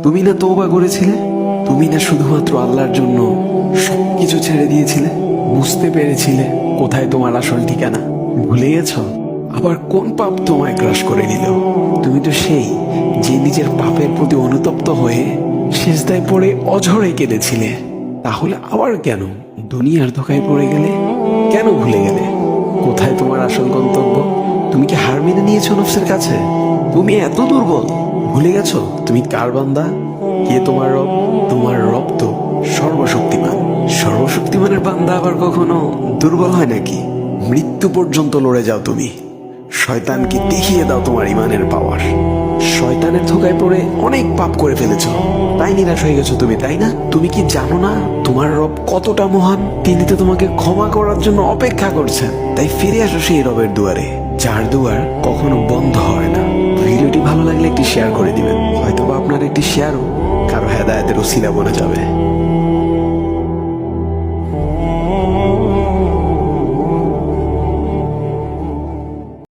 তুমি না তওবা করেছিলে? তুমি না শুধুমাত্র আল্লাহর জন্য সবকিছু ছেড়ে দিয়েছিলে? বুঝতে পেরেছিলে কোথায় তোমার আসল ঠিকানা? ভুলে গেছো? আবার কোন পাপ তোমায় গ্রাস করে নিল? তুমি তো সেই যে নিজের পাপের প্রতি অনুতপ্ত হয়ে সিজদায় পড়ে অঝরে কেঁদেছিলে। তাহলে আবার কেন দুনিয়ার ধোকায় পড়ে গেলে? কেন ভুলে গেলে কোথায় তোমার আসল গন্তব্য? তুমি কি হার মেনে নিয়েছো নফসের কাছে? তুমি এত দুর্বল, ভুলে গেছো তুমি কার বান্দা? কে তোমার রব? তোমার রব তো সর্বশক্তিমান। সর্বশক্তিমানের বান্দা আবার কখনো দুর্বল হয় নাকি? মৃত্যু পর্যন্ত লড়ে যাও তুমি। শয়তানকে দেখিয়ে দাও তোমার ইমানের পাওয়ার। শয়তানের ধোকায় পড়ে অনেক পাপ করে ফেলেছো, তাই নিরাশ হয়ে গেছো তুমি, তাই না? তুমি কি জানো না তোমার রব কতটা মহান? তিনি তো তোমাকে ক্ষমা করার জন্য অপেক্ষা করছেন। তাই ফিরে আসো সেই রবের দুয়ারে, যার দুয়ার কখনো বন্ধ হয় না। ভিডিওটি ভালো লাগলে একটি শেয়ার করে দিবেন, হয়তোবা আপনার একটি শেয়ারও কারো হেদায়েতের উসিলা বনে যাবে।